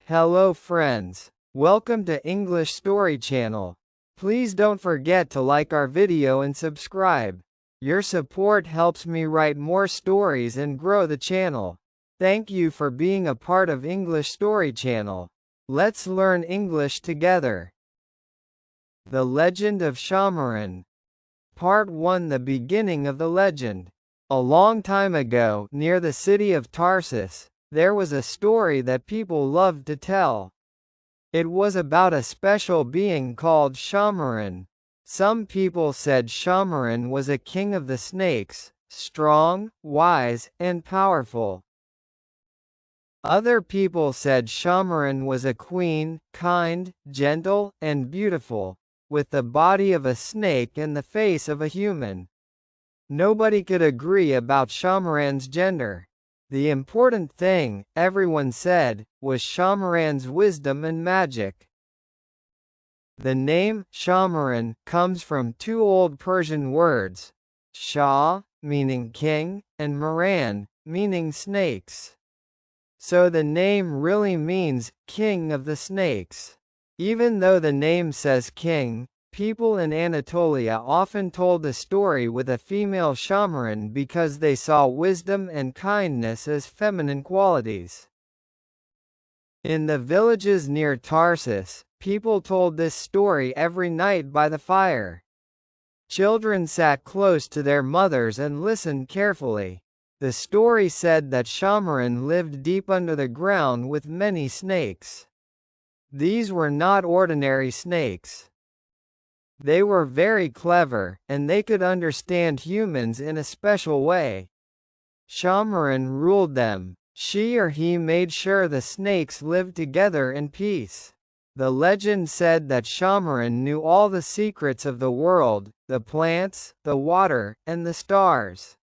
Hello friends. Welcome to English Story Channel. Please don't forget to like our video and subscribe. Your support helps me write more stories and grow the channel. Thank you for being a part of English Story Channel. Let's learn English together. The Legend of Shahmaran. Part 1. The beginning of the legend. A long time ago, near the city of Tarsus, there was a story that people loved to tell. It was about a special being called Shahmaran. Some people said Shahmaran was a king of the snakes, strong, wise, and powerful. Other people said Shahmaran was a queen, kind, gentle, and beautiful, with the body of a snake and the face of a human. Nobody could agree about Shahmaran's gender. The important thing, everyone said, was Shahmaran's wisdom and magic. The name Shahmaran comes from two old Persian words, Shah, meaning king, and Maran, meaning snakes. So the name really means king of the snakes. Even though the name says king, people in Anatolia often told the story with a female Shahmaran because they saw wisdom and kindness as feminine qualities. In the villages near Tarsus, people told this story every night by the fire. Children sat close to their mothers and listened carefully. The story said that Shahmaran lived deep under the ground with many snakes. These were not ordinary snakes. They were very clever, and they could understand humans in a special way. Shahmaran ruled them. She or he made sure the snakes lived together in peace. The legend said that Shahmaran knew all the secrets of the world, the plants, the water, and the stars.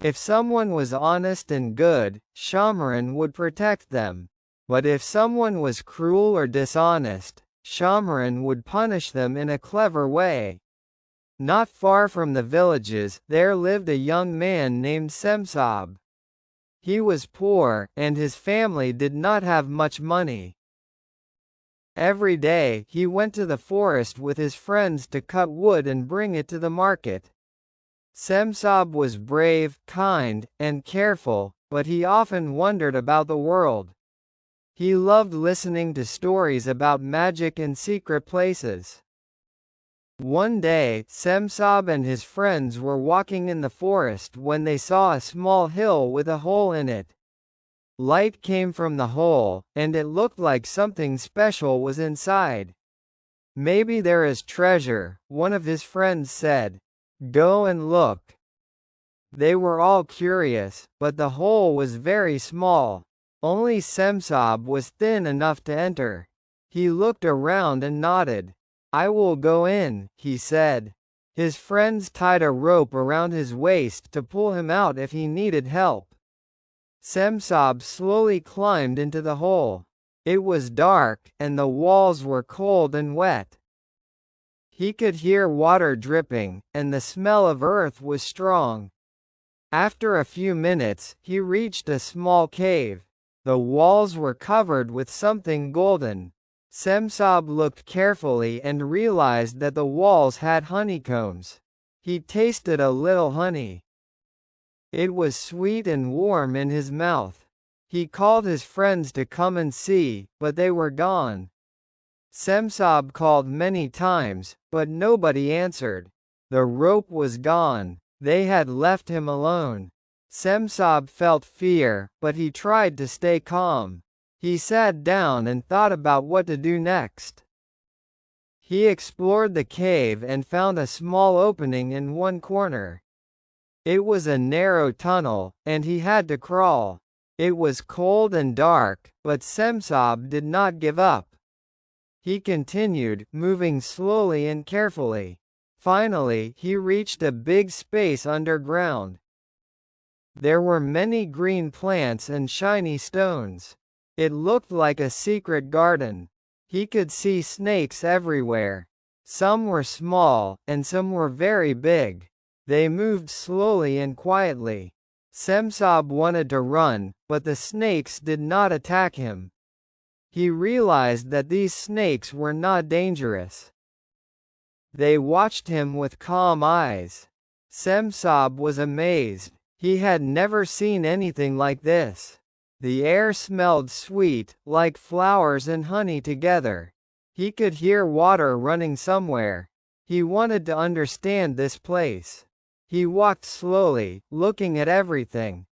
If someone was honest and good, Shahmaran would protect them. But if someone was cruel or dishonest, Shahmaran would punish them in a clever way. Not far from the villages, there lived a young man named Cemşab. He was poor, and his family did not have much money. Every day, he went to the forest with his friends to cut wood and bring it to the market. Cemşab was brave, kind, and careful, but he often wondered about the world. He loved listening to stories about magic and secret places. One day, Cemşab and his friends were walking in the forest when they saw a small hill with a hole in it. Light came from the hole, and it looked like something special was inside. "Maybe there is treasure," one of his friends said. "Go and look." They were all curious, but the hole was very small. Only Cemşab was thin enough to enter. He looked around and nodded. "I will go in," he said. His friends tied a rope around his waist to pull him out if he needed help. Cemşab slowly climbed into the hole. It was dark, and the walls were cold and wet. He could hear water dripping, and the smell of earth was strong. After a few minutes, he reached a small cave. The walls were covered with something golden. Cemşab looked carefully and realized that the walls had honeycombs. He tasted a little honey. It was sweet and warm in his mouth. He called his friends to come and see, but they were gone. Cemşab called many times, but nobody answered. The rope was gone. They had left him alone. Cemşab felt fear, but he tried to stay calm. He sat down and thought about what to do next. He explored the cave and found a small opening in one corner. It was a narrow tunnel, and he had to crawl. It was cold and dark, but Cemşab did not give up. He continued, moving slowly and carefully. Finally, he reached a big space underground. There were many green plants and shiny stones. It looked like a secret garden. He could see snakes everywhere. Some were small, and some were very big. They moved slowly and quietly. Cemşab wanted to run, but the snakes did not attack him. He realized that these snakes were not dangerous. They watched him with calm eyes. Cemşab was amazed. He had never seen anything like this. The air smelled sweet, like flowers and honey together. He could hear water running somewhere. He wanted to understand this place. He walked slowly, looking at everything.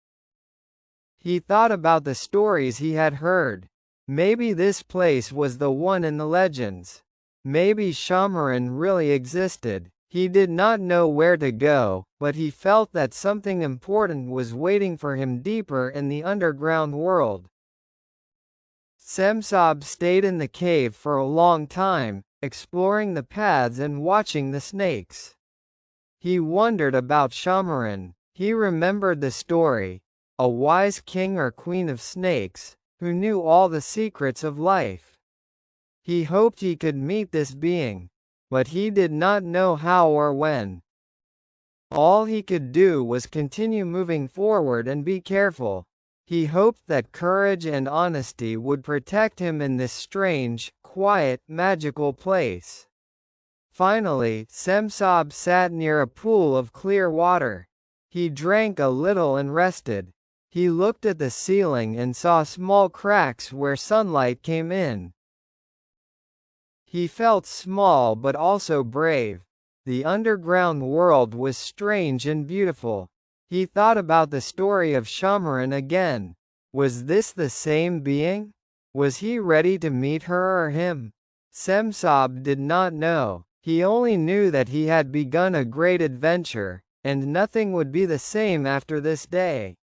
He thought about the stories he had heard. Maybe this place was the one in the legends. Maybe Shahmaran really existed. He did not know where to go, but he felt that something important was waiting for him deeper in the underground world. Cemşab stayed in the cave for a long time, exploring the paths and watching the snakes. He wondered about Shahmaran. He remembered the story, a wise king or queen of snakes, who knew all the secrets of life. He hoped he could meet this being, but he did not know how or when. All he could do was continue moving forward and be careful. He hoped that courage and honesty would protect him in this strange, quiet, magical place. Finally, Cemşab sat near a pool of clear water. He drank a little and rested. He looked at the ceiling and saw small cracks where sunlight came in. He felt small but also brave. The underground world was strange and beautiful. He thought about the story of Shahmaran again. Was this the same being? Was he ready to meet her or him? Cemşab did not know. He only knew that he had begun a great adventure, and nothing would be the same after this day.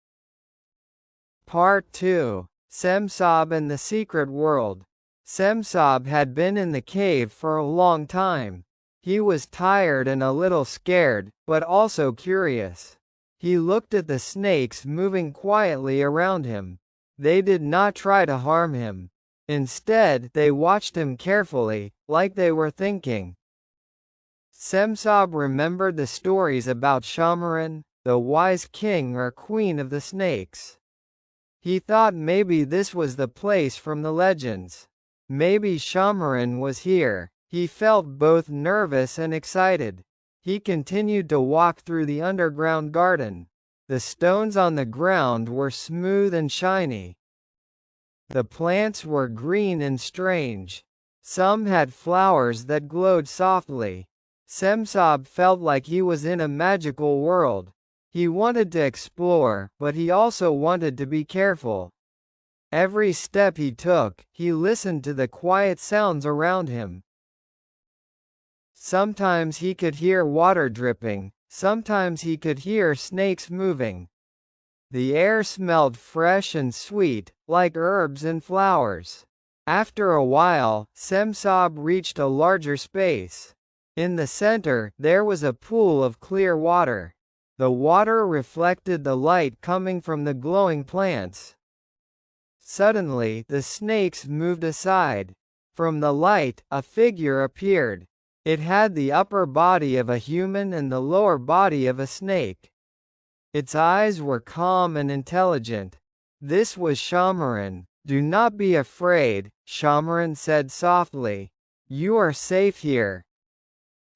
Part 2. Cemşab and the Secret World. Cemşab had been in the cave for a long time. He was tired and a little scared, but also curious. He looked at the snakes moving quietly around him. They did not try to harm him. Instead, they watched him carefully, like they were thinking. Cemşab remembered the stories about Şahmaran, the wise king or queen of the snakes. He thought maybe this was the place from the legends. Maybe Şahmaran was here. He felt both nervous and excited. He continued to walk through the underground garden. The stones on the ground were smooth and shiny. The plants were green and strange. Some had flowers that glowed softly. Cemşab felt like he was in a magical world. He wanted to explore, but he also wanted to be careful. Every step he took, he listened to the quiet sounds around him. Sometimes he could hear water dripping, sometimes he could hear snakes moving. The air smelled fresh and sweet, like herbs and flowers. After a while, Cemşab reached a larger space. In the center, there was a pool of clear water. The water reflected the light coming from the glowing plants. Suddenly, the snakes moved aside. From the light, a figure appeared. It had the upper body of a human and the lower body of a snake. Its eyes were calm and intelligent. This was Şahmaran. "Do not be afraid," Şahmaran said softly. "You are safe here.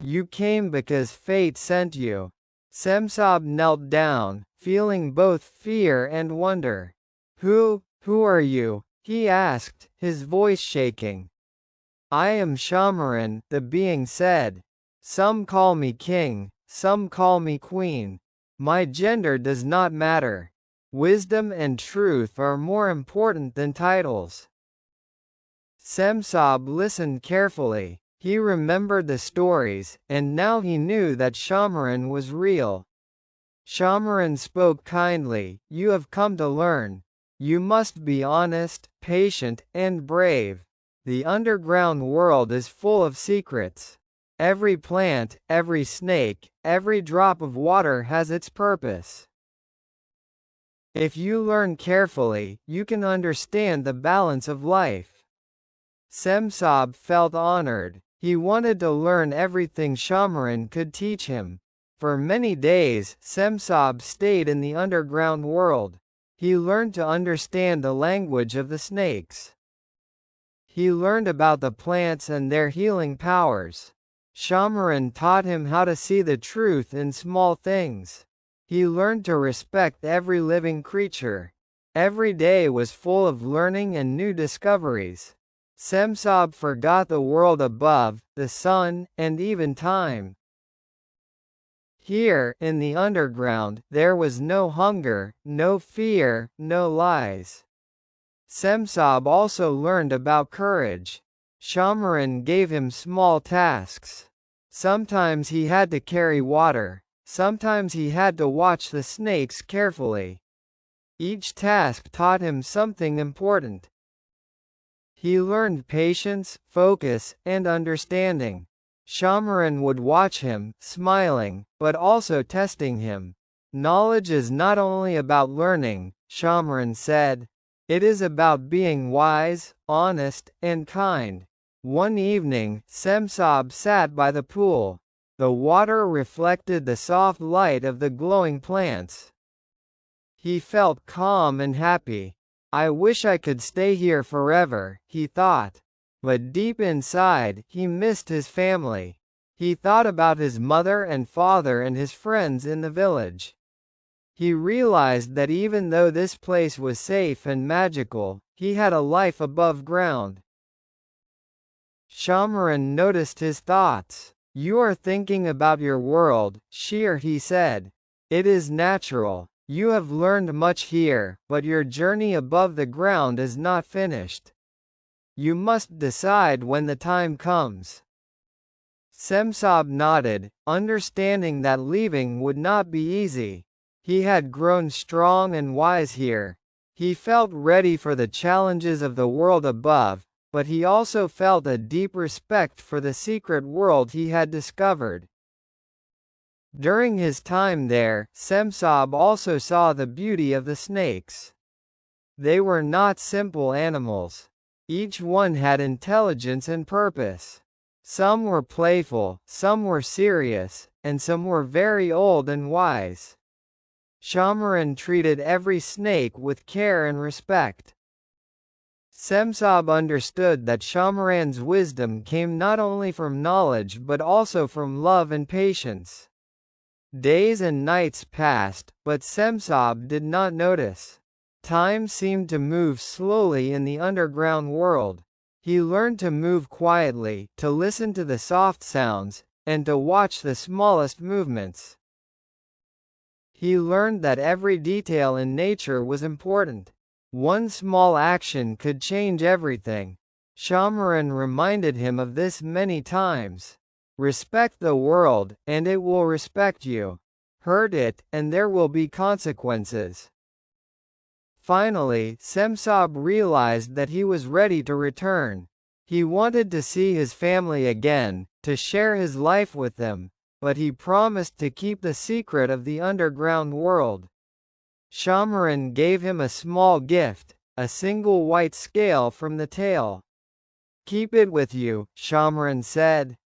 You came because fate sent you." Cemşab knelt down, feeling both fear and wonder. Who are you?" he asked, his voice shaking. "I am Şahmaran," the being said. "Some call me king, some call me queen. My gender does not matter. Wisdom and truth are more important than titles." Cemşab listened carefully. He remembered the stories, and now he knew that Şahmaran was real. Şahmaran spoke kindly, "You have come to learn. You must be honest, patient, and brave. The underground world is full of secrets. Every plant, every snake, every drop of water has its purpose. If you learn carefully, you can understand the balance of life." Cemşab felt honored. He wanted to learn everything Şahmaran could teach him. For many days, Cemşab stayed in the underground world. He learned to understand the language of the snakes. He learned about the plants and their healing powers. Shahmaran taught him how to see the truth in small things. He learned to respect every living creature. Every day was full of learning and new discoveries. Cemşab forgot the world above, the sun, and even time. Here, in the underground, there was no hunger, no fear, no lies. Cemşab also learned about courage. Shahmaran gave him small tasks. Sometimes he had to carry water, sometimes he had to watch the snakes carefully. Each task taught him something important. He learned patience, focus, and understanding. Shahmaran would watch him, smiling, but also testing him. Knowledge is not only about learning, Shahmaran said. It is about being wise, honest, and kind. One evening, Cemşab sat by the pool. The water reflected the soft light of the glowing plants. He felt calm and happy. I wish I could stay here forever, he thought. But deep inside, he missed his family. He thought about his mother and father and his friends in the village. He realized that even though this place was safe and magical, he had a life above ground. Shahmaran noticed his thoughts. You are thinking about your world, Shir, he said. It is natural. You have learned much here, but your journey above the ground is not finished. You must decide when the time comes. Cemşab nodded, understanding that leaving would not be easy. He had grown strong and wise here. He felt ready for the challenges of the world above, but he also felt a deep respect for the secret world he had discovered. During his time there, Cemşab also saw the beauty of the snakes. They were not simple animals. Each one had intelligence and purpose. Some were playful, some were serious, and some were very old and wise. Shahmaran treated every snake with care and respect. Cemşab understood that Shahmaran's wisdom came not only from knowledge but also from love and patience. Days and nights passed, but Cemşab did not notice. Time seemed to move slowly in the underground world. He learned to move quietly, to listen to the soft sounds, and to watch the smallest movements. He learned that every detail in nature was important. One small action could change everything. Shahmaran reminded him of this many times. Respect the world, and it will respect you. Hurt it, and there will be consequences. Finally, Cemşab realized that he was ready to return. He wanted to see his family again, to share his life with them, but he promised to keep the secret of the underground world. Shahmaran gave him a small gift, a single white scale from the tail. Keep it with you, Shahmaran said.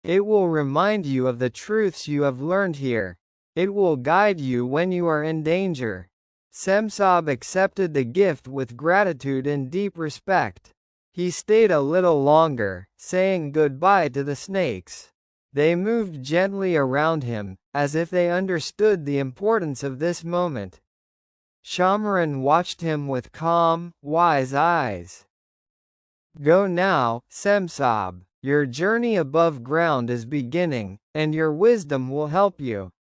It will remind you of the truths you have learned here. It will guide you when you are in danger. Cemşab accepted the gift with gratitude and deep respect. He stayed a little longer, saying goodbye to the snakes. They moved gently around him, as if they understood the importance of this moment. Shahmaran watched him with calm, wise eyes. Go now, Cemşab. Your journey above ground is beginning, and your wisdom will help you.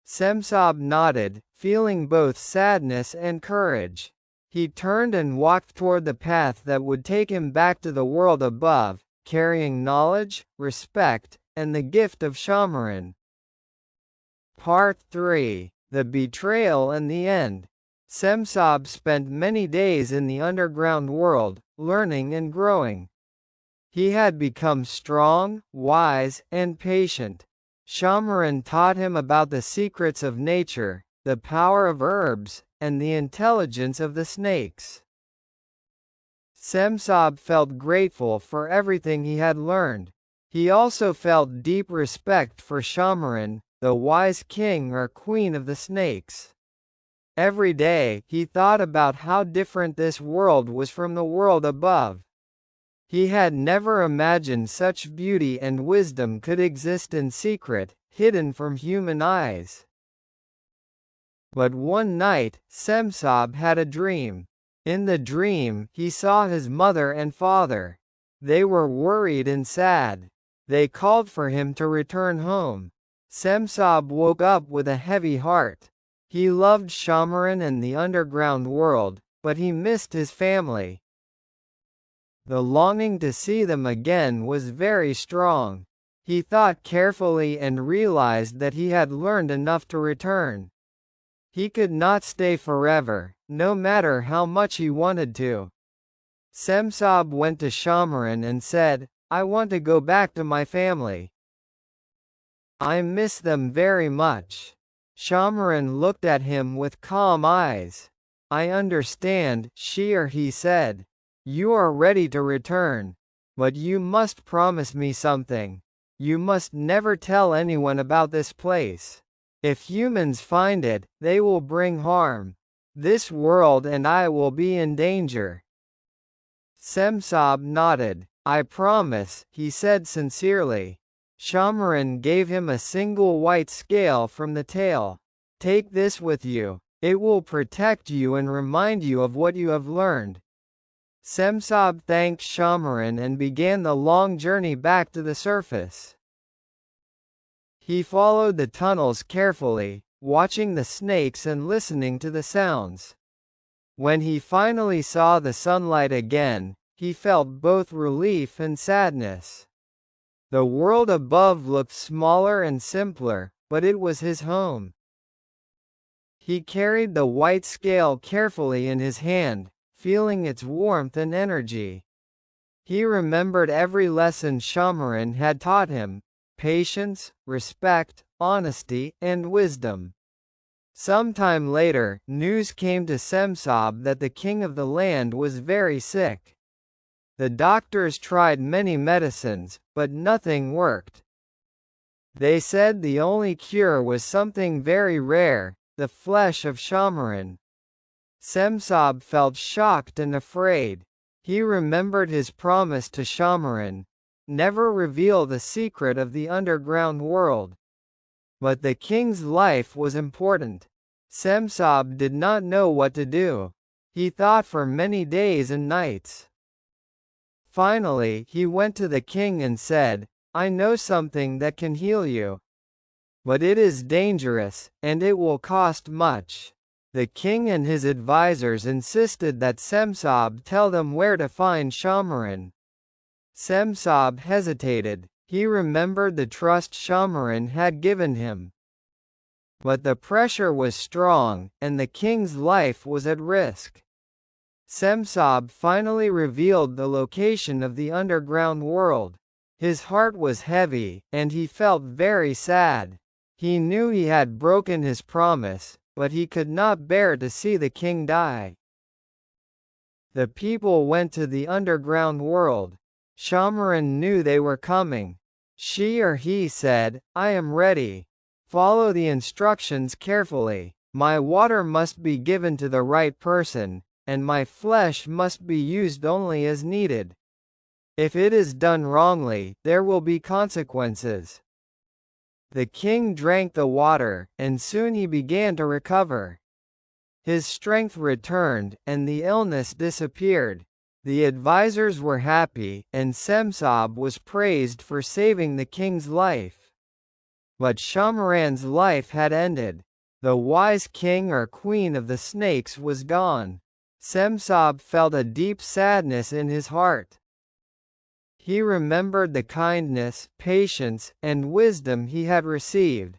Cemşab nodded, feeling both sadness and courage. He turned and walked toward the path that would take him back to the world above, carrying knowledge, respect, and the gift of Shahmaran. Part 3. The Betrayal and the End. Cemşab spent many days in the underground world, learning and growing. He had become strong, wise, and patient. Shahmaran taught him about the secrets of nature, the power of herbs, and the intelligence of the snakes. Cemşab felt grateful for everything he had learned. He also felt deep respect for Shahmaran, the wise king or queen of the snakes. Every day, he thought about how different this world was from the world above. He had never imagined such beauty and wisdom could exist in secret, hidden from human eyes. But one night, Cemşab had a dream. In the dream, he saw his mother and father. They were worried and sad. They called for him to return home. Cemşab woke up with a heavy heart. He loved Şahmaran and the underground world, but he missed his family. The longing to see them again was very strong. He thought carefully and realized that he had learned enough to return. He could not stay forever, no matter how much he wanted to. Cemşab went to Şahmaran and said, "I want to go back to my family. I miss them very much." Şahmaran looked at him with calm eyes. "I understand," she or he said. "You are ready to return. But you must promise me something. You must never tell anyone about this place. If humans find it, they will bring harm. This world and I will be in danger." Cemşab nodded. "I promise," he said sincerely. Şahmaran gave him a single white scale from the tail. "Take this with you. It will protect you and remind you of what you have learned." Cemşab thanked Şahmaran and began the long journey back to the surface. He followed the tunnels carefully, watching the snakes and listening to the sounds. When he finally saw the sunlight again, he felt both relief and sadness. The world above looked smaller and simpler, but it was his home. He carried the white scale carefully in his hand, feeling its warmth and energy. He remembered every lesson Şahmaran had taught him: patience, respect, honesty, and wisdom. Sometime later, news came to Cemşab that the king of the land was very sick. The doctors tried many medicines, but nothing worked. They said the only cure was something very rare, the flesh of Şahmaran. Cemşab felt shocked and afraid. He remembered his promise to Şahmaran: never reveal the secret of the underground world. But the king's life was important. Cemşab did not know what to do. He thought for many days and nights. Finally, he went to the king and said, "I know something that can heal you. But it is dangerous, and it will cost much." The king and his advisors insisted that Cemşab tell them where to find Şahmaran. Cemşab hesitated. He remembered the trust Şahmaran had given him. But the pressure was strong, and the king's life was at risk. Cemşab finally revealed the location of the underground world. His heart was heavy, and he felt very sad. He knew he had broken his promise, but he could not bear to see the king die. The people went to the underground world. Şahmaran knew they were coming. She or he said, "I am ready. Follow the instructions carefully. My water must be given to the right person, and my flesh must be used only as needed. If it is done wrongly, there will be consequences." The king drank the water, and soon he began to recover. His strength returned, and the illness disappeared. The advisors were happy, and Cemşab was praised for saving the king's life. But Şahmaran's life had ended. The wise king or queen of the snakes was gone. Cemşab felt a deep sadness in his heart. He remembered the kindness, patience, and wisdom he had received.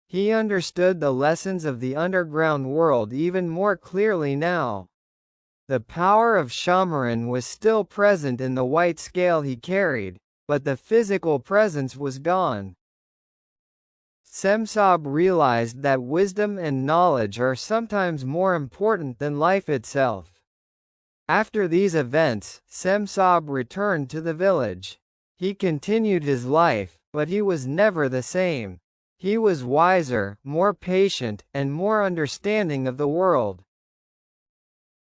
He understood the lessons of the underground world even more clearly now. The power of Şahmaran was still present in the white scale he carried, but the physical presence was gone. Cemşab realized that wisdom and knowledge are sometimes more important than life itself. After these events, Cemşab returned to the village. He continued his life, but he was never the same. He was wiser, more patient, and more understanding of the world.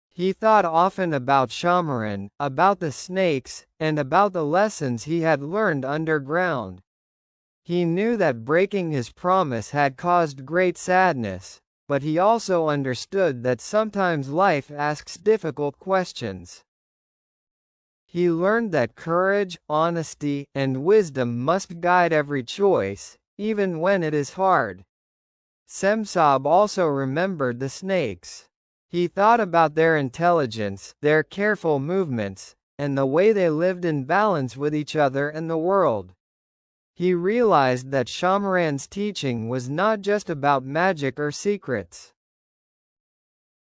He thought often about Shahmaran, about the snakes, and about the lessons he had learned underground. He knew that breaking his promise had caused great sadness, but he also understood that sometimes life asks difficult questions. He learned that courage, honesty, and wisdom must guide every choice, even when it is hard. Cemşab also remembered the snakes. He thought about their intelligence, their careful movements, and the way they lived in balance with each other and the world. He realized that Shahmaran's teaching was not just about magic or secrets.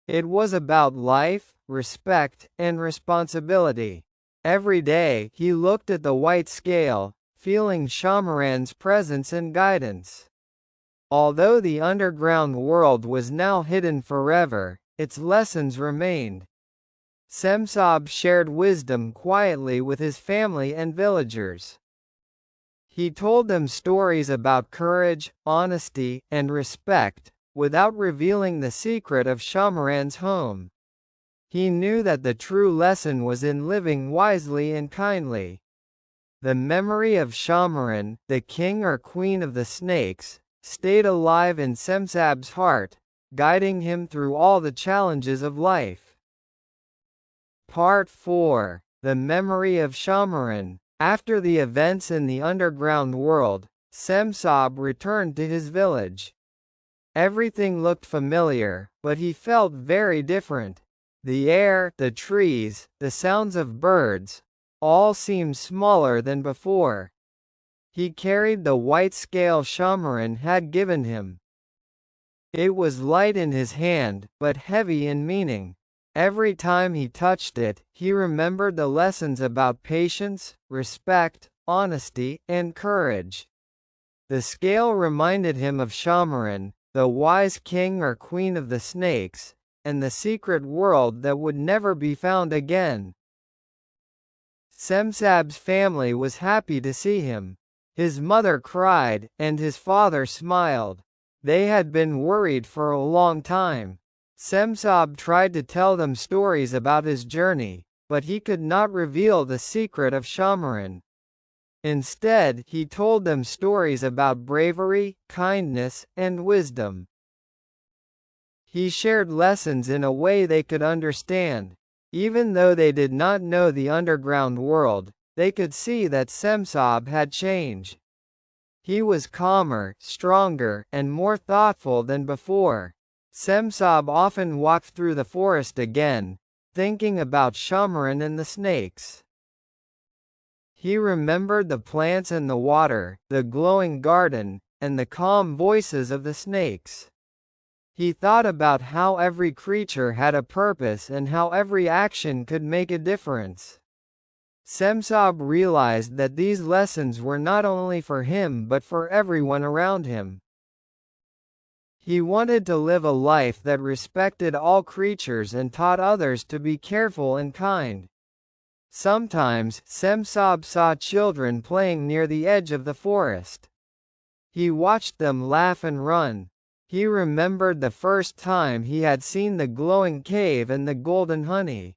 It was about life, respect, and responsibility. Every day, he looked at the white scale, feeling Shahmaran's presence and guidance. Although the underground world was now hidden forever, its lessons remained. Cemşab shared wisdom quietly with his family and villagers. He told them stories about courage, honesty, and respect, without revealing the secret of Shahmaran's home. He knew that the true lesson was in living wisely and kindly. The memory of Shahmaran, the king or queen of the snakes, stayed alive in Cemşab's heart, guiding him through all the challenges of life. Part 4. The Memory of Shahmaran. After the events in the underground world, Cemşab returned to his village. Everything looked familiar, but he felt very different. The air, the trees, the sounds of birds, all seemed smaller than before. He carried the white scale Shahmaran had given him. It was light in his hand, but heavy in meaning. Every time he touched it, he remembered the lessons about patience, respect, honesty, and courage. The scale reminded him of Shahmaran, the wise king or queen of the snakes, and the secret world that would never be found again. Cemşab's family was happy to see him. His mother cried, and his father smiled. They had been worried for a long time. Cemşab tried to tell them stories about his journey, but he could not reveal the secret of Shahmaran. Instead, he told them stories about bravery, kindness, and wisdom. He shared lessons in a way they could understand. Even though they did not know the underground world, they could see that Cemşab had changed. He was calmer, stronger, and more thoughtful than before. Cemşab often walked through the forest again, thinking about Shahmaran and the snakes. He remembered the plants and the water, the glowing garden, and the calm voices of the snakes. He thought about how every creature had a purpose and how every action could make a difference. Cemşab realized that these lessons were not only for him but for everyone around him. He wanted to live a life that respected all creatures and taught others to be careful and kind. Sometimes, Cemşab saw children playing near the edge of the forest. He watched them laugh and run. He remembered the first time he had seen the glowing cave and the golden honey.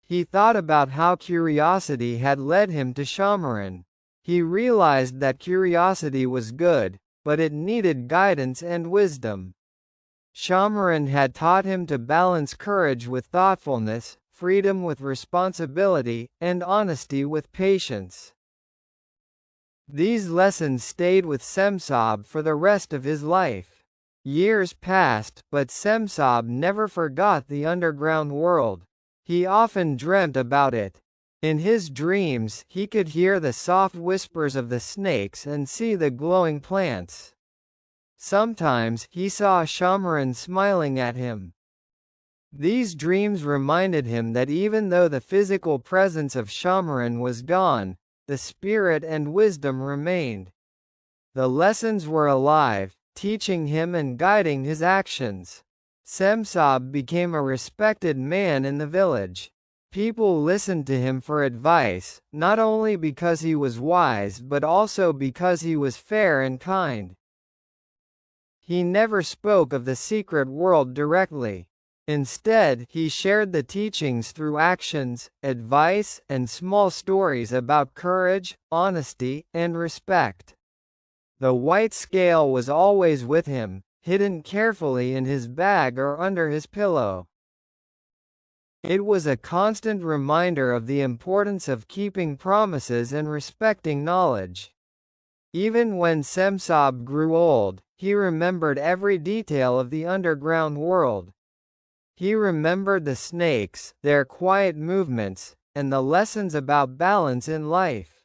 He thought about how curiosity had led him to Shahmaran. He realized that curiosity was good, but it needed guidance and wisdom. Shahmaran had taught him to balance courage with thoughtfulness, freedom with responsibility, and honesty with patience. These lessons stayed with Cemşab for the rest of his life. Years passed, but Cemşab never forgot the underground world. He often dreamt about it. In his dreams, he could hear the soft whispers of the snakes and see the glowing plants. Sometimes, he saw Shahmaran smiling at him. These dreams reminded him that even though the physical presence of Shahmaran was gone, the spirit and wisdom remained. The lessons were alive, teaching him and guiding his actions. Cemşab became a respected man in the village. People listened to him for advice, not only because he was wise but also because he was fair and kind. He never spoke of the secret world directly. Instead, he shared the teachings through actions, advice, and small stories about courage, honesty, and respect. The white scale was always with him, hidden carefully in his bag or under his pillow. It was a constant reminder of the importance of keeping promises and respecting knowledge. Even when Cemşab grew old, he remembered every detail of the underground world. He remembered the snakes, their quiet movements, and the lessons about balance in life.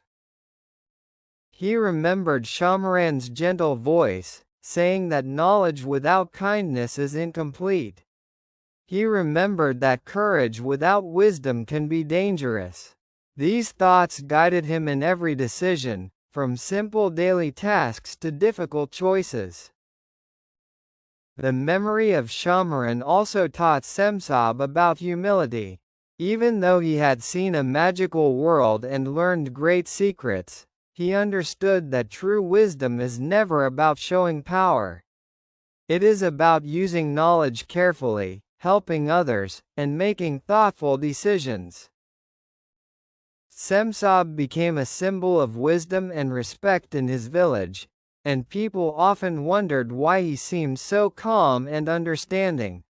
He remembered Şahmaran's gentle voice, saying that knowledge without kindness is incomplete. He remembered that courage without wisdom can be dangerous. These thoughts guided him in every decision, from simple daily tasks to difficult choices. The memory of Shahmaran also taught Cemşab about humility. Even though he had seen a magical world and learned great secrets, he understood that true wisdom is never about showing power. It is about using knowledge carefully, helping others, and making thoughtful decisions. Cemşab became a symbol of wisdom and respect in his village, and people often wondered why he seemed so calm and understanding.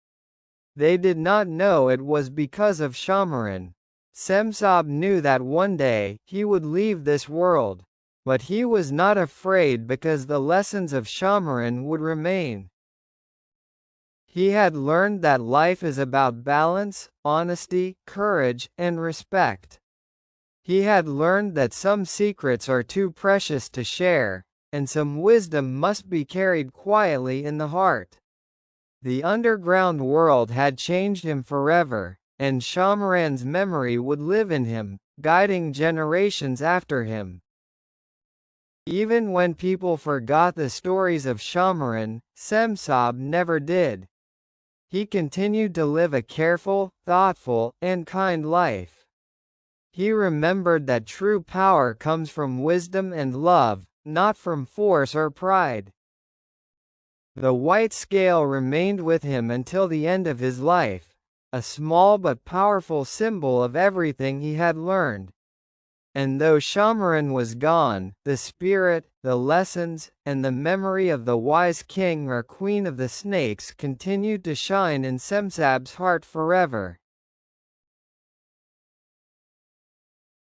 They did not know it was because of Şahmaran. Cemşab knew that one day he would leave this world, but he was not afraid because the lessons of Şahmaran would remain. He had learned that life is about balance, honesty, courage, and respect. He had learned that some secrets are too precious to share, and some wisdom must be carried quietly in the heart. The underground world had changed him forever, and Şahmaran's memory would live in him, guiding generations after him. Even when people forgot the stories of Şahmaran, Cemşab never did. He continued to live a careful, thoughtful, and kind life. He remembered that true power comes from wisdom and love, not from force or pride. The white scale remained with him until the end of his life, a small but powerful symbol of everything he had learned. And though Şahmaran was gone, the spirit, the lessons, and the memory of the wise king or queen of the snakes continued to shine in Cemşab's heart forever.